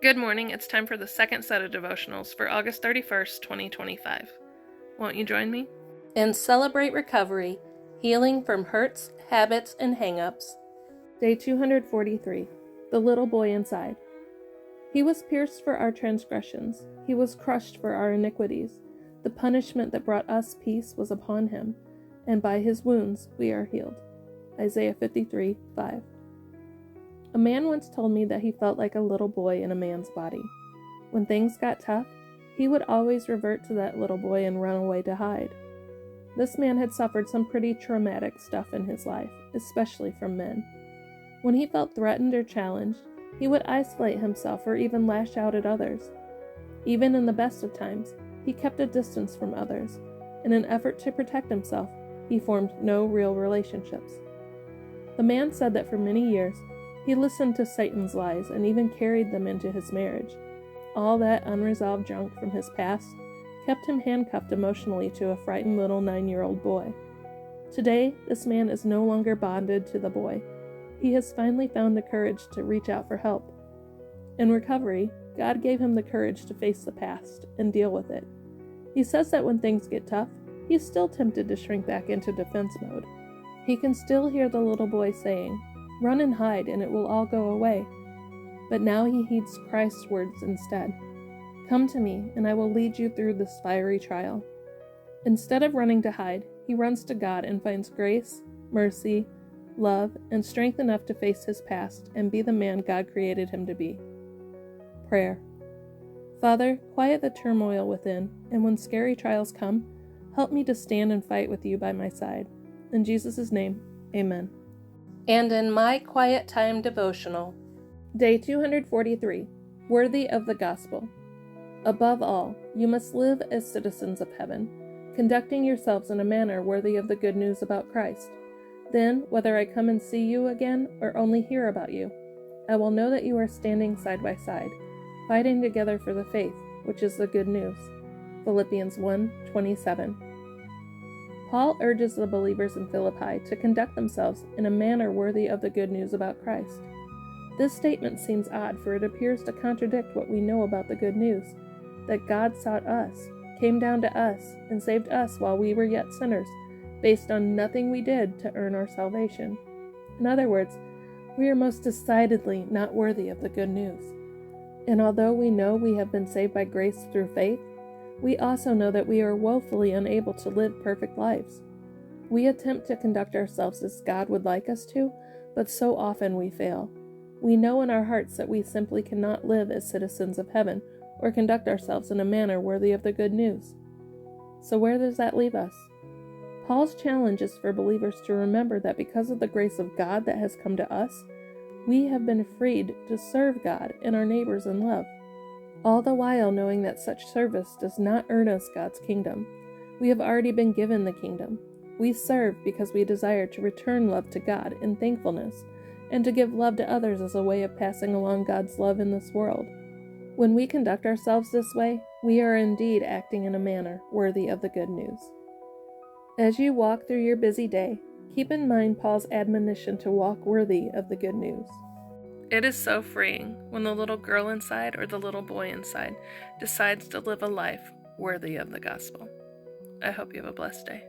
Good morning, it's time for the second set of devotionals for August 31st, 2025. Won't you join me? And celebrate recovery, healing from hurts, habits, and hang-ups. Day 243, The Little Boy Inside. He was pierced for our transgressions, he was crushed for our iniquities. The punishment that brought us peace was upon him, and by his wounds we are healed. Isaiah 53:5. A man once told me that he felt like a little boy in a man's body. When things got tough, he would always revert to that little boy and run away to hide. This man had suffered some pretty traumatic stuff in his life, especially from men. When he felt threatened or challenged, he would isolate himself or even lash out at others. Even in the best of times, he kept a distance from others. In an effort to protect himself, he formed no real relationships. The man said that for many years, he listened to Satan's lies and even carried them into his marriage. All that unresolved junk from his past kept him handcuffed emotionally to a frightened little 9-year-old boy. Today, this man is no longer bonded to the boy. He has finally found the courage to reach out for help. In recovery, God gave him the courage to face the past and deal with it. He says that when things get tough, he's still tempted to shrink back into defense mode. He can still hear the little boy saying, "Run and hide and it will all go away." But now he heeds Christ's words instead. "Come to me and I will lead you through this fiery trial." Instead of running to hide, he runs to God and finds grace, mercy, love, and strength enough to face his past and be the man God created him to be. Prayer. Father, quiet the turmoil within, and when scary trials come, help me to stand and fight with you by my side. In Jesus' name, amen. And in my quiet time devotional, Day 243, Worthy of the Gospel. Above all, you must live as citizens of heaven, conducting yourselves in a manner worthy of the good news about Christ. Then, whether I come and see you again or only hear about you, I will know that you are standing side by side, fighting together for the faith, which is the good news. Philippians 1:27. Paul urges the believers in Philippi to conduct themselves in a manner worthy of the good news about Christ. This statement seems odd, for it appears to contradict what we know about the good news, that God sought us, came down to us, and saved us while we were yet sinners, based on nothing we did to earn our salvation. In other words, we are most decidedly not worthy of the good news. And although we know we have been saved by grace through faith, we also know that we are woefully unable to live perfect lives. We attempt to conduct ourselves as God would like us to, but so often we fail. We know in our hearts that we simply cannot live as citizens of heaven or conduct ourselves in a manner worthy of the good news. So where does that leave us? Paul's challenge is for believers to remember that because of the grace of God that has come to us, we have been freed to serve God and our neighbors in love, all the while knowing that such service does not earn us God's kingdom. We have already been given the kingdom. We serve because we desire to return love to God in thankfulness, and to give love to others as a way of passing along God's love in this world. When we conduct ourselves this way, we are indeed acting in a manner worthy of the good news. As you walk through your busy day, keep in mind Paul's admonition to walk worthy of the good news. It is so freeing when the little girl inside or the little boy inside decides to live a life worthy of the gospel. I hope you have a blessed day.